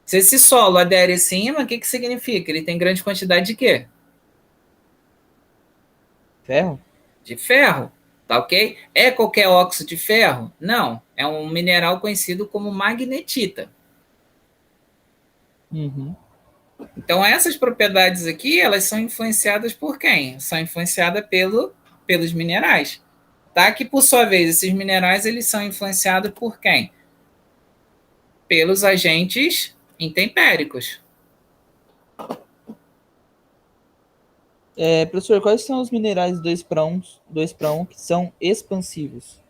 Se esse solo adere a esse ímã, o que significa? Ele tem grande quantidade de quê? Ferro? De ferro, tá ok? É qualquer óxido de ferro? Não. É um mineral conhecido como magnetita. Uhum. Então, essas propriedades aqui, elas são influenciadas por quem? São influenciadas pelos minerais. Tá? Que, por sua vez, esses minerais eles são influenciados por quem? Pelos agentes intempéricos. Professor, quais são os minerais 2:1 que são expansivos?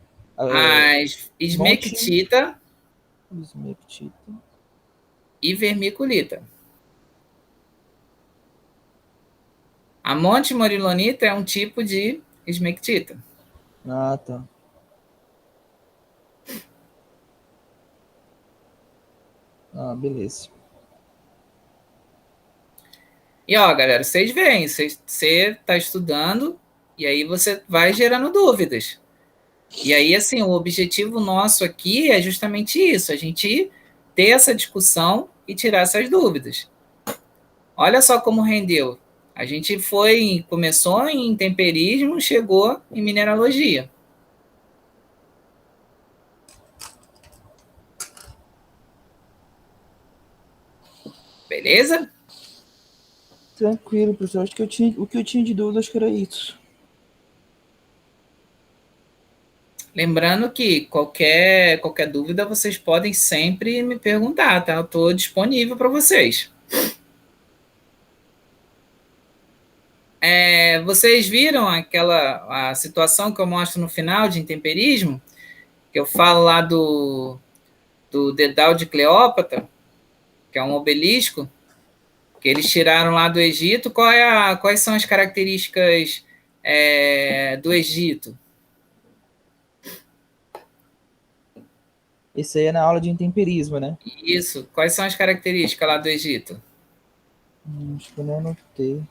Esmectita e vermiculita. A montimorilonita é um tipo de esmectita. Ah, tá. Beleza. E ó, galera, vocês veem, você está estudando e aí você vai gerando dúvidas. E aí, assim, o objetivo nosso aqui é justamente isso, a gente ter essa discussão e tirar essas dúvidas. Olha só como rendeu. A gente começou em temperismo, chegou em mineralogia. Beleza? Tranquilo, professor. Acho que o que eu tinha de dúvida, acho que era isso. Lembrando que qualquer dúvida vocês podem sempre me perguntar, tá? Eu estou disponível para vocês. Vocês viram a situação que eu mostro no final de intemperismo? Que eu falo lá do dedal de Cleópatra, que é um obelisco, que eles tiraram lá do Egito. Quais são as características do Egito? Esse aí é na aula de intemperismo, né? Isso. Quais são as características lá do Egito? Acho que eu não anotei.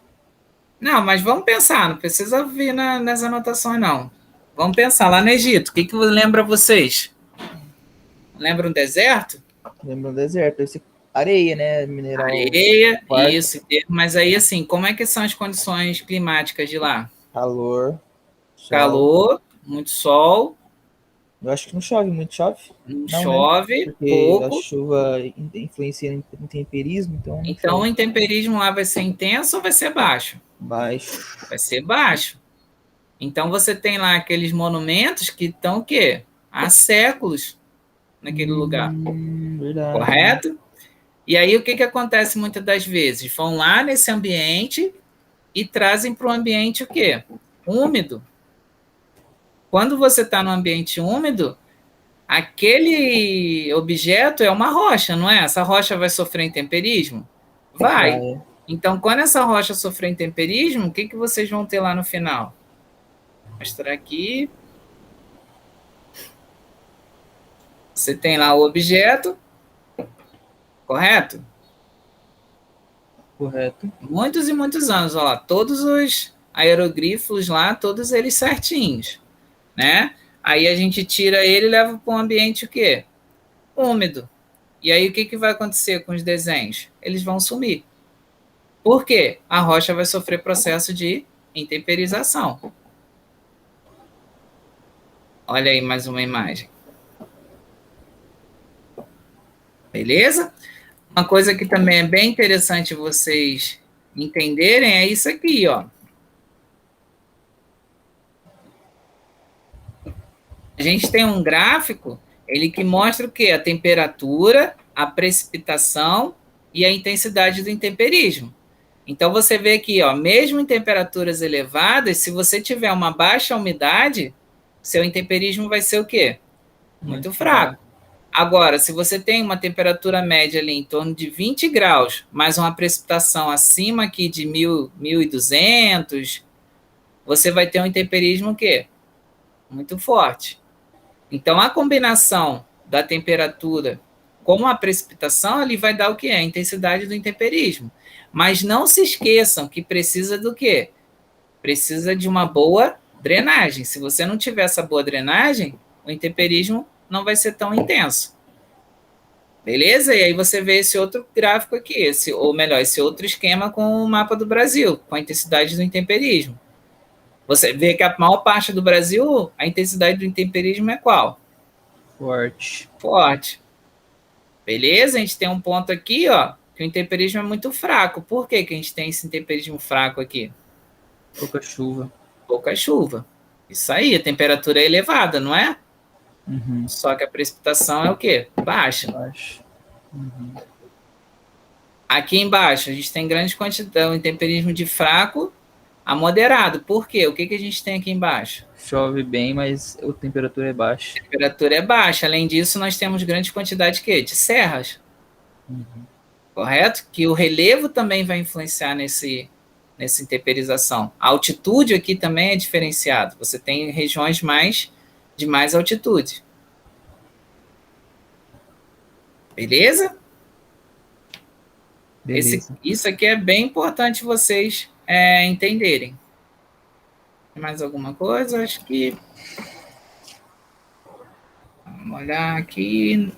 Não, mas vamos pensar, não precisa vir nas anotações, não. Vamos pensar lá no Egito. O que lembra vocês? Lembra um deserto? Lembra um deserto. Esse areia, né? Mineral. Areia, quartzo. isso. Mas aí, assim, como é que são as condições climáticas de lá? Calor. Sol. Calor, muito sol. Eu acho que não chove muito, chove? Não Não, chove, né? Porque pouco. a chuva influencia em temperismo, então não Então, chove. o intemperismo lá vai ser intenso ou vai ser baixo? Baixo. Vai ser baixo. Então, você tem lá aqueles monumentos que estão o quê? Há séculos naquele lugar. Verdade. Correto? E aí, o que acontece muitas das vezes? Vão lá nesse ambiente e trazem para o ambiente o quê? Úmido. Quando você está no ambiente úmido, aquele objeto é uma rocha, não é? Essa rocha vai sofrer intemperismo? Vai. Então, quando essa rocha sofrer intemperismo, o que vocês vão ter lá no final? Vou mostrar aqui. Você tem lá o objeto, correto? Correto. Muitos e muitos anos, olha lá, todos os aeroglifos lá, todos eles certinhos, né? Aí a gente tira ele e leva para um ambiente o quê? Úmido. E aí o que vai acontecer com os desenhos? Eles vão sumir. Por quê? A rocha vai sofrer processo de intemperização. Olha aí mais uma imagem. Beleza? Uma coisa que também é bem interessante vocês entenderem é isso aqui, ó. A gente tem um gráfico, ele que mostra o quê? A temperatura, a precipitação e a intensidade do intemperismo. Então, você vê aqui, ó, mesmo em temperaturas elevadas, se você tiver uma baixa umidade, seu intemperismo vai ser o quê? Muito fraco. Agora, se você tem uma temperatura média ali em torno de 20 graus, mais uma precipitação acima aqui de 1.200, você vai ter um intemperismo o quê? Muito forte. Então, a combinação da temperatura com a precipitação, ele vai dar o que é? A intensidade do intemperismo. Mas não se esqueçam que precisa do quê? Precisa de uma boa drenagem. Se você não tiver essa boa drenagem, o intemperismo não vai ser tão intenso. Beleza? E aí você vê esse outro gráfico aqui, esse outro esquema com o mapa do Brasil, com a intensidade do intemperismo. Você vê que a maior parte do Brasil, a intensidade do intemperismo é qual? Forte. Forte. Beleza? A gente tem um ponto aqui, ó, que o intemperismo é muito fraco. Por que a gente tem esse intemperismo fraco aqui? Pouca chuva. Pouca chuva. Isso aí, a temperatura é elevada, não é? Uhum. Só que a precipitação é o quê? Baixa. Baixo. Uhum. Aqui embaixo, a gente tem grande quantidade, um intemperismo de fraco a moderado. Por quê? O que a gente tem aqui embaixo? Chove bem, mas a temperatura é baixa. A temperatura é baixa. Além disso, nós temos grande quantidade de serras. Uhum. Correto? Que o relevo também vai influenciar nessa intemperização. A altitude aqui também é diferenciado. Você tem regiões de mais altitude. Beleza? Beleza. Isso aqui é bem importante vocês entenderem. Mais alguma coisa? Acho que... Vamos olhar aqui.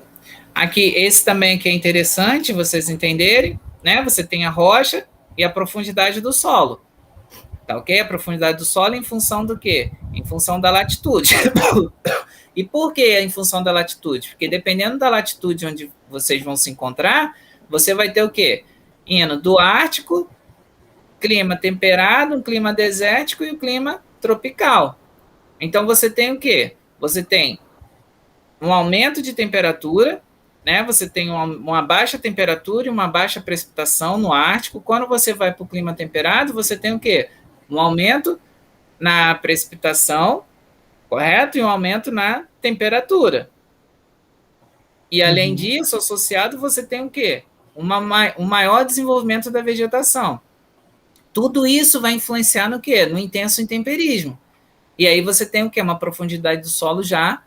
Aqui, esse também aqui é interessante vocês entenderem, né? Você tem a rocha, e a profundidade do solo. Tá ok? A profundidade do solo em função do quê? Em função da latitude. E por que em função da latitude? Porque dependendo da latitude onde vocês vão se encontrar, você vai ter o quê? Indo do Ártico, clima temperado, um clima desértico e o clima tropical. Então você tem o quê? Você tem um aumento de temperatura, né? Você tem uma baixa temperatura e uma baixa precipitação no Ártico. Quando você vai para o clima temperado, você tem o quê? Um aumento na precipitação, correto? E um aumento na temperatura. E além disso, associado, você tem o quê? Um maior desenvolvimento da vegetação. Tudo isso vai influenciar no quê? No intenso intemperismo. E aí você tem o quê? Uma profundidade do solo já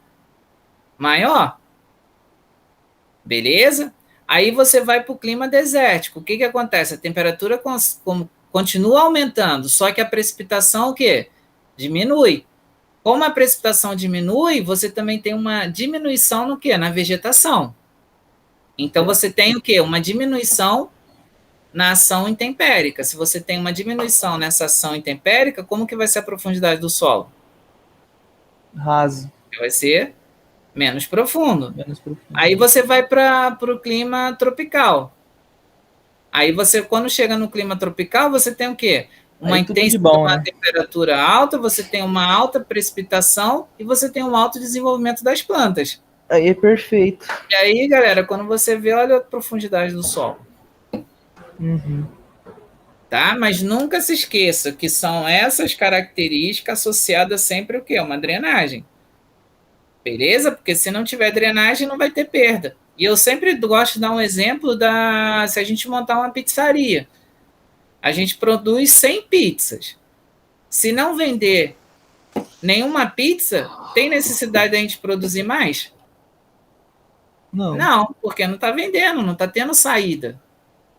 maior. Beleza? Aí você vai para o clima desértico. O que acontece? A temperatura continua aumentando, só que a precipitação o quê? Diminui. Como a precipitação diminui, você também tem uma diminuição no quê? Na vegetação. Então você tem o quê? Uma diminuição na ação intempérica. Se você tem uma diminuição nessa ação intempérica, como que vai ser a profundidade do solo? Raso. Vai ser menos profundo. Menos profundo. Aí você vai para o clima tropical. Aí você, quando chega no clima tropical, você tem o quê? Uma uma temperatura alta, você tem uma alta precipitação e você tem um alto desenvolvimento das plantas. Aí é perfeito. E aí, galera, quando você vê, olha a profundidade do solo. Tá? Mas nunca se esqueça que são essas características associadas sempre ao quê? Uma drenagem. Beleza? Porque se não tiver drenagem, não vai ter perda. E eu sempre gosto de dar um exemplo se a gente montar uma pizzaria. A gente produz 100 pizzas. Se não vender nenhuma pizza, tem necessidade da gente produzir mais? Não. Não, porque não está vendendo, não está tendo saída.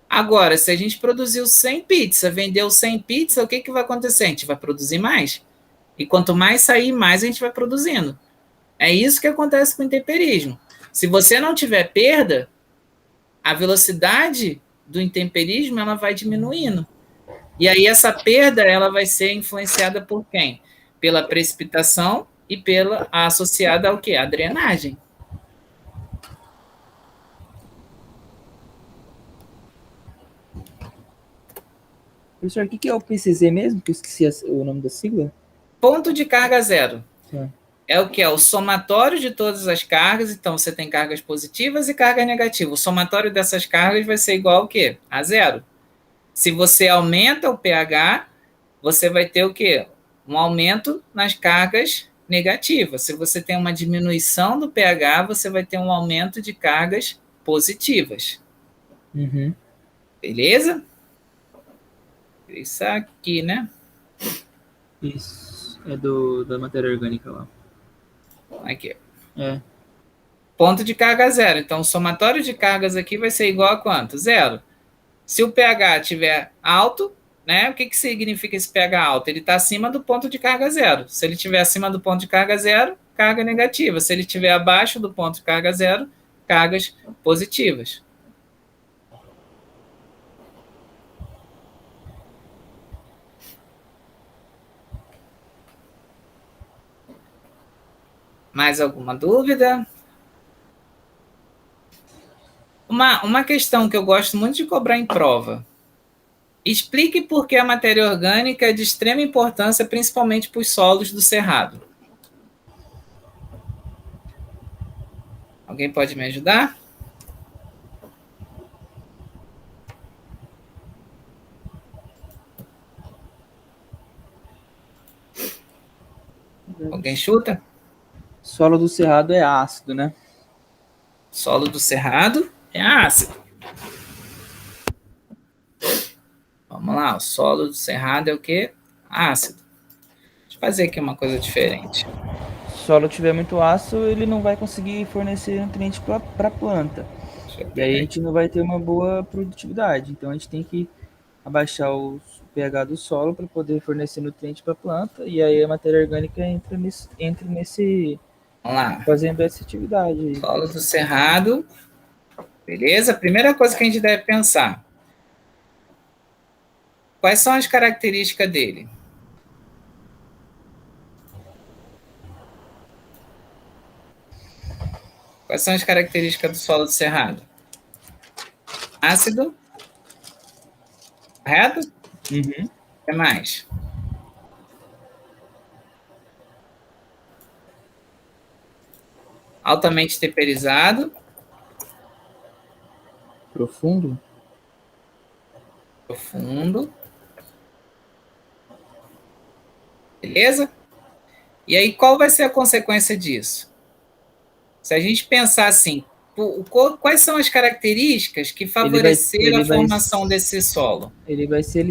Agora, se a gente produziu 100 pizzas, vendeu 100 pizzas, o que vai acontecer? A gente vai produzir mais. E quanto mais sair, mais a gente vai produzindo. É isso que acontece com o intemperismo. Se você não tiver perda, a velocidade do intemperismo ela vai diminuindo. E aí essa perda ela vai ser influenciada por quem? Pela precipitação e pela associada ao quê? A drenagem. Professor, o que é o PCZ mesmo? Que eu esqueci o nome da sigla. Ponto de carga zero. Sim. É o que? É o somatório de todas as cargas. Então, você tem cargas positivas e cargas negativas. O somatório dessas cargas vai ser igual ao quê? A zero. Se você aumenta o pH, você vai ter o quê? Um aumento nas cargas negativas. Se você tem uma diminuição do pH, você vai ter um aumento de cargas positivas. Beleza? Isso aqui, né? Isso. É da matéria orgânica lá. Aqui. É. Ponto de carga zero. Então, o somatório de cargas aqui vai ser igual a quanto? Zero. Se o pH estiver alto, né? O que significa esse pH alto? Ele está acima do ponto de carga zero. Se ele estiver acima do ponto de carga zero, carga negativa. Se ele estiver abaixo do ponto de carga zero, cargas positivas. Mais alguma dúvida? Uma questão que eu gosto muito de cobrar em prova. Explique por que a matéria orgânica é de extrema importância, principalmente para os solos do cerrado. Alguém pode me ajudar? Alguém chuta? Solo do cerrado é ácido, né? Solo do cerrado é ácido. Vamos lá, o solo do cerrado é o quê? Ácido. Deixa eu fazer aqui uma coisa diferente. Se o solo tiver muito ácido, ele não vai conseguir fornecer nutrientes para a planta. E aí a gente não vai ter uma boa produtividade. Então a gente tem que abaixar o pH do solo para poder fornecer nutrientes para a planta. E aí a matéria orgânica entra nesse Vamos lá. Fazendo essa atividade. Solo do cerrado. Beleza? Primeira coisa que a gente deve pensar. Quais são as características dele? Quais são as características do solo do cerrado? Ácido? Correto? Uhum. O que mais? Altamente temperizado. Profundo. Profundo. Beleza? E aí, qual vai ser a consequência disso? Se a gente pensar assim, quais são as características que favoreceram a formação desse solo? Ele vai ser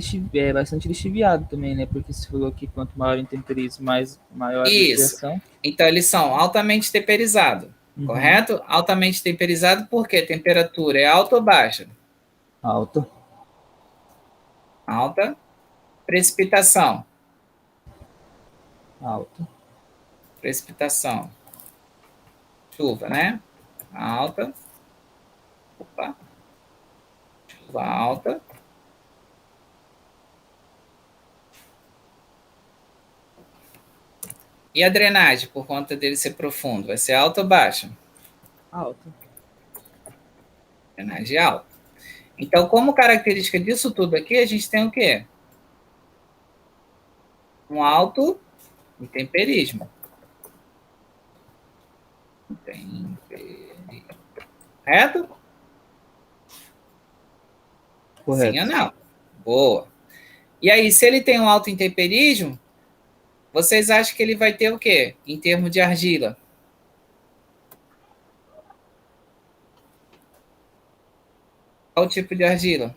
bastante lixiviado também, né? Porque você falou que quanto maior o intemperismo, maior a lixiviação. Então, eles são altamente temperizados, correto? Altamente temperizado porque a temperatura é alta ou baixa? Alta. Alta. Precipitação? Alta. Precipitação. Chuva, né? Alta. Opa. Chuva alta. E a drenagem, por conta dele ser profundo, vai ser alta ou baixa? Alta. Drenagem alta. Então, como característica disso tudo aqui, a gente tem o quê? Um alto intemperismo. Correto? Correto. Sim ou não? Boa. E aí, se ele tem um alto intemperismo, vocês acham que ele vai ter o quê? Em termos de argila? Qual o tipo de argila?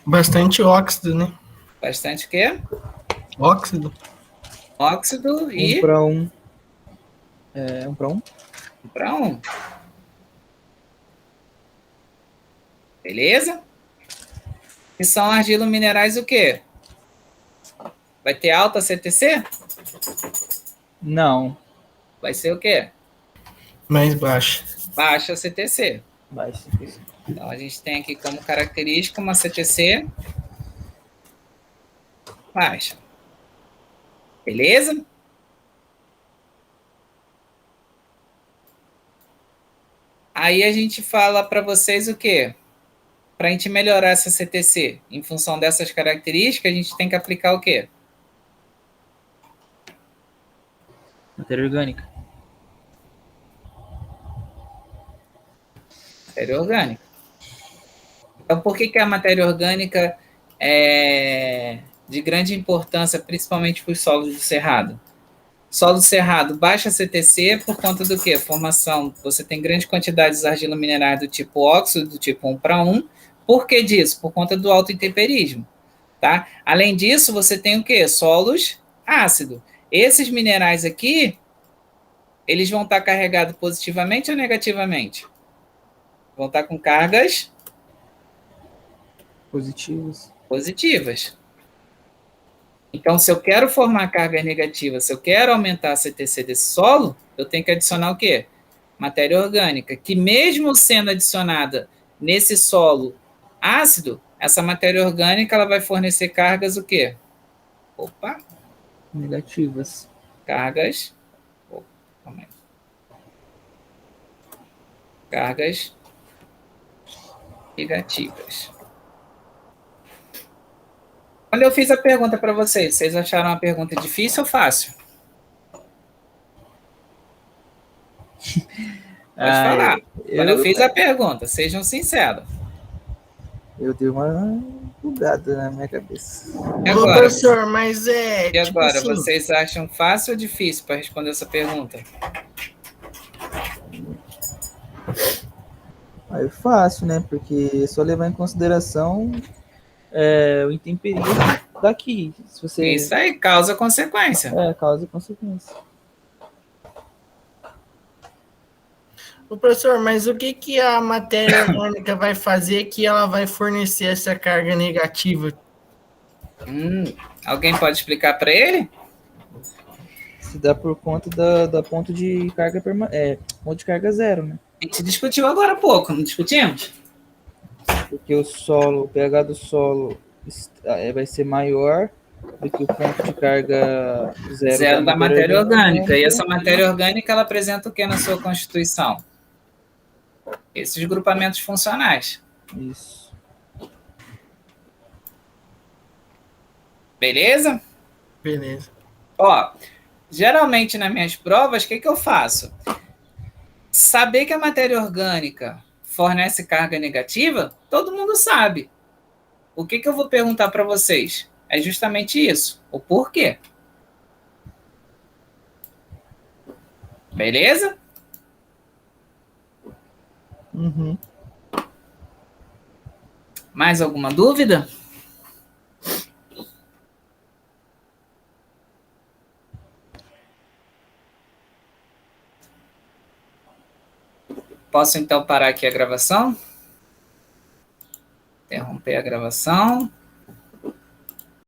Bastante óxido, né? Bastante o quê? Óxido. Óxido e... 1 para 1. 1 para 1? 1 para 1. Beleza? E são argilas minerais o quê? Vai ter alta CTC? Não. Vai ser o quê? Mais baixa. Baixa CTC. Baixa. Então, a gente tem aqui como característica uma CTC baixa. Beleza? Aí a gente fala para vocês o quê? Para a gente melhorar essa CTC, em função dessas características, a gente tem que aplicar o quê? Matéria orgânica. Matéria orgânica. Então, por que a matéria orgânica é de grande importância, principalmente para os solos do cerrado? Solo do cerrado, baixa CTC por conta do quê? Formação, você tem grande quantidade de argila minerais do tipo óxido, do tipo 1 para 1. Por que disso? Por conta do alto intemperismo. Tá? Além disso, você tem o quê? Solos ácidos. Esses minerais aqui, eles vão estar carregados positivamente ou negativamente? Vão estar com cargas positivas. Então, se eu quero formar carga negativa, se eu quero aumentar a CTC desse solo, eu tenho que adicionar o quê? Matéria orgânica, que mesmo sendo adicionada nesse solo ácido, essa matéria orgânica ela vai fornecer cargas o quê? Opa! Negativas. Cargas. Cargas negativas. Quando eu fiz a pergunta para vocês, vocês acharam a pergunta difícil ou fácil? Pode falar. Quando eu fiz a pergunta, sejam sinceros. Eu dei uma bugada na minha cabeça. E agora, Ô, professor, mas e agora assim, vocês acham fácil ou difícil para responder essa pergunta? É fácil, né? Porque é só levar em consideração o intemperismo daqui. Se você... Isso aí, causa consequência. Causa e consequência. ô, professor, mas o que a matéria orgânica vai fazer que ela vai fornecer essa carga negativa? Alguém pode explicar para ele? Se dá por conta da ponto de carga ponto de carga zero, né? A gente discutiu agora há pouco, não discutimos? porque o pH do solo vai ser maior do que o ponto de carga Zero da matéria orgânica. E essa e matéria orgânica, ela apresenta o que na sua constituição? Esses grupamentos funcionais. Isso. Beleza? Beleza. Ó, geralmente nas minhas provas, o que eu faço? Saber que a matéria orgânica fornece carga negativa, todo mundo sabe. O que eu vou perguntar para vocês? É justamente isso. O porquê. Beleza? Uhum. Mais alguma dúvida? Posso então parar aqui a gravação? Interromper a gravação.